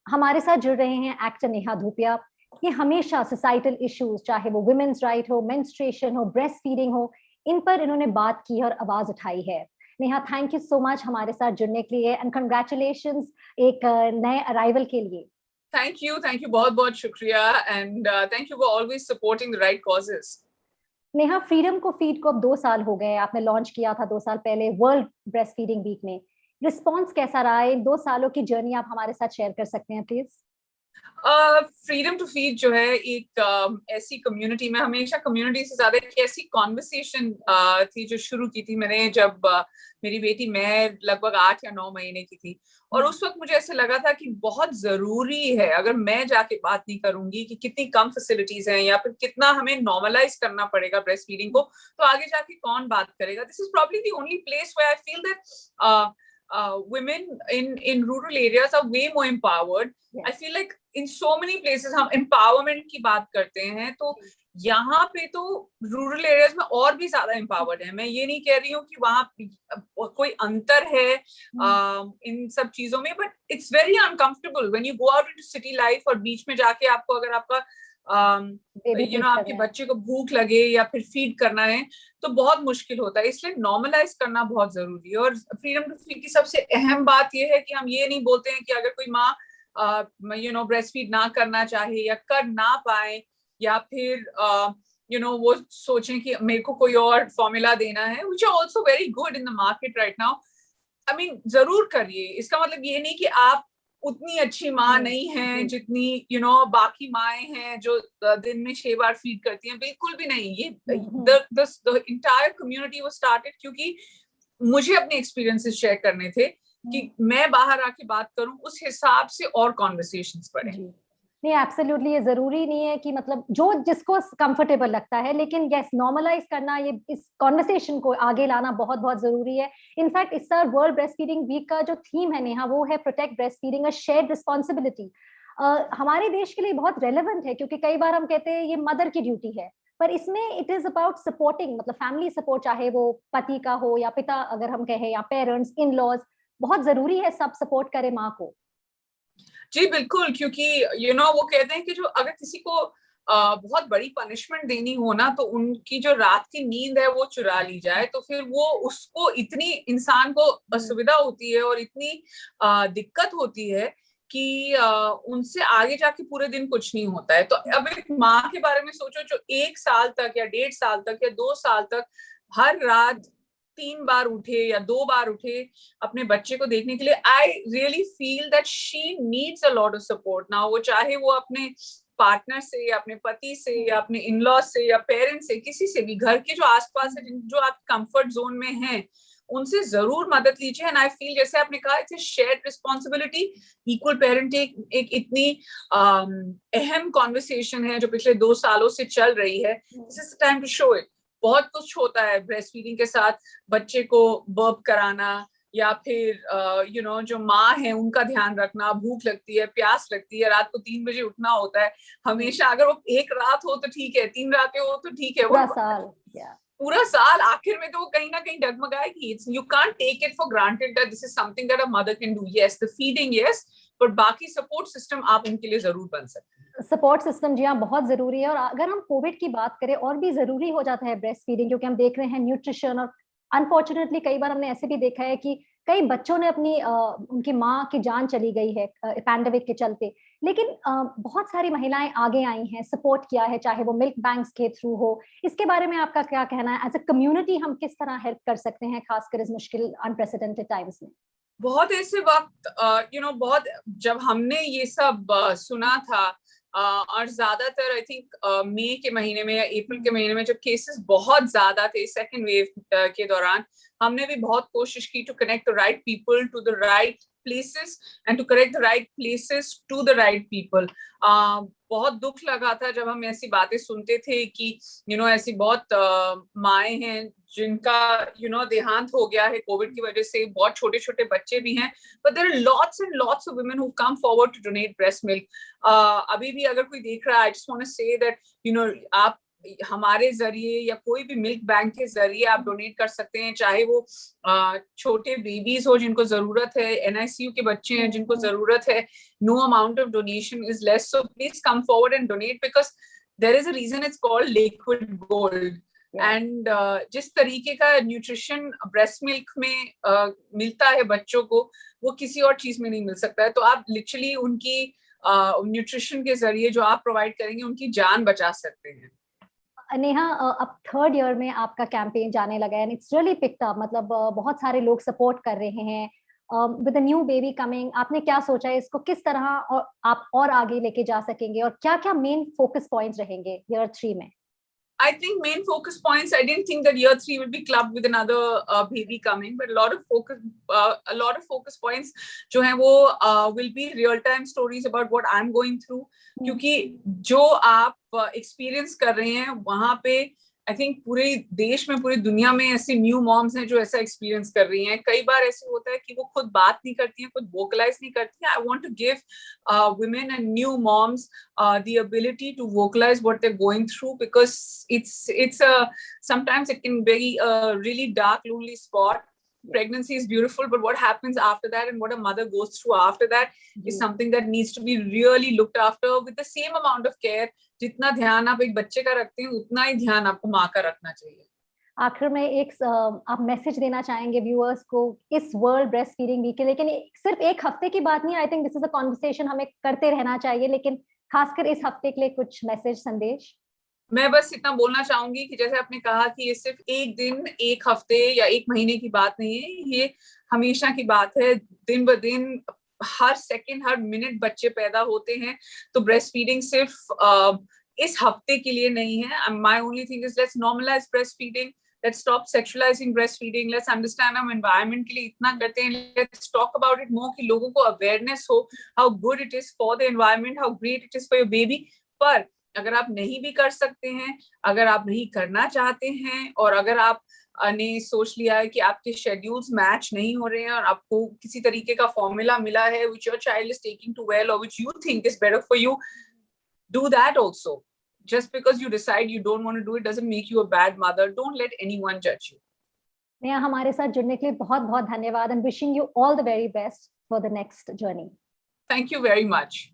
हमारे साथ जुड़ रहे हैं एक्टर नेहा धूपिया। ये हमेशा सोसाइटल इश्यूज, चाहे वो वुमेन्स राइट हो, मेंस्ट्रुएशन हो, ब्रेस्ट फीडिंग हो, इन पर इन्होंने बात की है और आवाज उठाई है। Neha, thank you so much हमारे साथ जुड़ने के लिए एंड कंग्रेचुलेशंस एक नए अराइवल के लिए। थैंक यू बहुत बहुत शुक्रिया and thank you for always supporting the right causes. Neha, freedom को फीड को अब 2 साल हो गए, आपने लॉन्च किया था 2 साल पहले वर्ल्ड ब्रेस्ट फीडिंग वीक में। रिस्पॉन्स कैसा रहा है? 2 सालों की जर्नी आप हमारे साथ शेयर कर सकते हैं प्लीज? फ्रीडम टू फीड जो है एक ऐसी कम्युनिटी में, हमेशा कम्युनिटी से ज्यादा एक ऐसी कॉन्वर्सेशन थी जो शुरू की थी मैंने जब मेरी बेटी, मैं लगभग 8 या 9 महीने की थी। और उस वक्त मुझे ऐसे लगा था कि बहुत जरूरी है, अगर मैं जाके बात नहीं करूंगी कि कितनी कम फैसिलिटीज हैं या फिर कितना हमें नॉर्मलाइज करना पड़ेगा ब्रेस्ट फीडिंग को, तो आगे जाके कौन बात करेगा। This is probably the only place where I feel that women in rural areas are way more empowered. Yes. I feel like in so many places हम empowerment की बात करते हैं, तो यहाँ पे तो रूरल एरियाज में और भी ज्यादा empowered है। मैं ये नहीं कह रही हूँ कि वहाँ कोई अंतर है इन सब चीजों में, but it's very uncomfortable when you go out into city life और बीच में जाके आपको अगर आपका आपके बच्चे को भूख लगे या फिर फीड करना है तो बहुत मुश्किल होता है। इसलिए नॉर्मलाइज करना बहुत जरूरी है। और फ्रीडम टू फीड की सबसे अहम बात यह है कि हम ये नहीं बोलते हैं कि अगर कोई माँ ब्रेस्ट फीड ना करना चाहे या कर ना पाए या फिर वो सोचें कि मेरे को कोई और फॉर्मूला देना है, which are also very good in the market right now. I mean, जरूर करिए। इसका मतलब ये नहीं कि आप उतनी अच्छी माँ नहीं है जितनी बाकी माएँ हैं जो दिन में 6 बार फीड करती हैं। बिल्कुल भी नहीं। ये the entire community was started क्योंकि मुझे अपने एक्सपीरियंसेस शेयर करने थे कि मैं बाहर आके बात करूं, उस हिसाब से और कॉन्वर्सेशंस बढ़े। नहीं, एब्सोल्युटली ये जरूरी नहीं है कि मतलब जो जिसको कंफर्टेबल लगता है, लेकिन यस, नॉर्मलाइज करना, ये इस कॉन्वर्सेशन को आगे लाना बहुत बहुत जरूरी है। इनफैक्ट इस साल वर्ल्ड ब्रेस्ट फीडिंग वीक का जो थीम है नेहा, वो है protect breast feeding a shared responsibility. हमारे देश के लिए बहुत रेलेवेंट है क्योंकि कई बार हम कहते हैं ये मदर की ड्यूटी है, पर इसमें इट इज अबाउट सपोर्टिंग, मतलब फैमिली सपोर्ट, चाहे वो पति का हो या पिता अगर हम कहें, या पेरेंट्स, इन लॉज, बहुत जरूरी है सब सपोर्ट करे माँ को। जी बिल्कुल, क्योंकि वो कहते हैं कि जो अगर किसी को बहुत बड़ी पनिशमेंट देनी हो ना, तो उनकी जो रात की नींद है वो चुरा ली जाए, तो फिर वो उसको इतनी इंसान को असुविधा होती है और इतनी दिक्कत होती है कि उनसे आगे जाके पूरे दिन कुछ नहीं होता है। तो अब एक माँ के बारे में सोचो जो 1 साल तक या 1.5 साल तक या 2 साल तक हर रात 3 बार उठे या 2 बार उठे अपने बच्चे को देखने के लिए। I really feel that she needs a lot of support ना, वो चाहे वो अपने पार्टनर से या अपने पति से या अपने इन-लॉज से या पेरेंट्स से, किसी से भी, घर के जो आसपास है जो आप कंफर्ट जोन में हैं, उनसे जरूर मदद लीजिए। एंड आई फील, जैसे आपने कहा, it's shared responsibility. Equal parenting एक इतनी अहम कॉन्वर्सेशन है जो पिछले 2 सालों से चल रही है। This is the time to show it. बहुत कुछ होता है ब्रेस्ट फीडिंग के साथ, बच्चे को बर्प कराना या फिर जो माँ है उनका ध्यान रखना, भूख लगती है, प्यास लगती है, रात को 3 बजे उठना होता है हमेशा। अगर वो एक रात हो तो ठीक है, 3 रातें हो तो ठीक है, पूरा साल आखिर में तो वो कहीं ना कहीं डगमगाएगी। You can't take it for granted that this is something that a mother can do. Yes, the feeding, yes, but बाकी सपोर्ट सिस्टम आप उनके लिए जरूर बन सकते हैं। सपोर्ट सिस्टम, जी हाँ, बहुत जरूरी है। और अगर हम कोविड की बात करें, और भी जरूरी हो जाता है ब्रेस्ट फीडिंग, क्योंकि हम देख रहे हैं न्यूट्रिशन, और अनफॉर्चुनेटली कई बार हमने ऐसे भी देखा है कि कई बच्चों ने उनकी माँ की जान चली गई है पैंडेमिक के चलते। लेकिन बहुत सारी महिलाएं आगे आई हैं, सपोर्ट किया है, चाहे वो मिल्क बैंक्स के थ्रू हो। इसके बारे में आपका क्या कहना है? एज अ कम्युनिटी हम किस तरह हेल्प कर सकते हैं, खासकर इस मुश्किल अनप्रेसिडेंटेड टाइम्स में? बहुत ऐसे वक्त बहुत जब हमने ये सब सुना था, और ज्यादातर आई थिंक मई के महीने में या अप्रैल के महीने में जब केसेस बहुत ज्यादा थे सेकेंड वेव के दौरान, हमने भी बहुत कोशिश की to connect the right people to the right places and to correct the right places to the right people. बहुत दुख लगा था जब हम ऐसी बातें सुनते थे कि ऐसी बहुत माएँ हैं जिनका देहांत हो गया है कोविड की वजह से। बहुत छोटे छोटे बच्चे भी हैं, but there are lots and lots of women who've come forward to donate breast milk. अभी भी अगर कोई देख रहा है, I just want to say that आप हमारे जरिए या कोई भी मिल्क बैंक के जरिए आप डोनेट कर सकते हैं, चाहे वो छोटे बेबीज हो जिनको जरूरत है, NICU के बच्चे हैं जिनको जरूरत है. No amount of donation is less, so please come forward and donate, because there is a reason it's called liquid gold. And जिस तरीके का न्यूट्रिशन ब्रेस्ट मिल्क में मिलता है बच्चों को, वो किसी और चीज में नहीं मिल सकता है. तो आप लिटरली उनकी न्यूट्रिशन के जरिए जो आप प्रोवाइड करेंगे उनकी जान बचा सकते हैं. नेहा, अब 3rd ईयर में आपका कैंपेन जाने लगा है and it's really picked up. मतलब बहुत सारे लोग सपोर्ट कर रहे हैं. With a new baby coming, आपने क्या सोचा है इसको किस तरह और आप और आगे लेके जा सकेंगे, और क्या क्या मेन फोकस पॉइंट्स रहेंगे ईयर 3 में? I think main focus points. I didn't think that year 3 will be clubbed with another baby coming, but a lot of focus points जो हैं वो will be real time stories about what I'm going through. क्योंकि जो आप experience कर रहे हैं वहाँ पे आई थिंक पूरे देश में, पूरी दुनिया में ऐसी न्यू मॉम्स हैं जो ऐसा एक्सपीरियंस कर रही हैं. कई बार ऐसे होता है कि वो खुद बात नहीं करती हैं, खुद वोकलाइज नहीं करती हैं. I want to give women and new moms the ability to vocalize what they're going through, because it's a sometimes it can be a really dark, lonely spot. Pregnancy is beautiful, but what happens after that and what a mother goes through after that is something that needs to be really looked after with the same amount of care. जितना ध्यान आप एक बच्चे का रखते हैं उतना ही ध्यान आपको माँ का रखना चाहिए. आखिर में एक आप मैसेज देना चाहेंगे व्यूअर्स को इस वर्ल्ड ब्रेस्ट फीडिंग वीक के? लेकिन सिर्फ एक हफ्ते की बात नहीं, I think this is a conversation हमें करते रहना चाहिए, लेकिन खासकर इस हफ्ते के लिए कुछ मैसेज, संदेश? मैं बस इतना बोलना चाहूंगी कि जैसे आपने कहा कि ये सिर्फ एक दिन, एक हफ्ते या एक महीने की बात नहीं है, ये हमेशा की बात है. दिन ब दिन, हर सेकंड, हर मिनट बच्चे पैदा होते हैं. तो ब्रेस्ट फीडिंग सिर्फ इस हफ्ते के लिए नहीं है. My only thing is let's normalise breast feeding. Let's stop sexualizing breastfeeding. Let's understand हम environment के लिए इतना करते हैं. Let's talk about it more कि लोगों को awareness हो how good it is for the environment, how great it is for your baby. पर अगर आप नहीं भी कर सकते हैं, अगर आप नहीं करना चाहते हैं, और अगर आप ने सोच लिया है कि आपके शेड्यूल्स मैच नहीं हो रहे हैं और आपको किसी तरीके का फॉर्मूला मिला है which your child is taking too well or which you think is better for you, do that also. Just because you decide you don't want to do it doesn't make you a bad mother. Don't let anyone judge you. Neha, हमारे साथ जुड़ने के लिए बहुत बहुत धन्यवाद, and wishing you all the very best for the next journey. Thank you very much.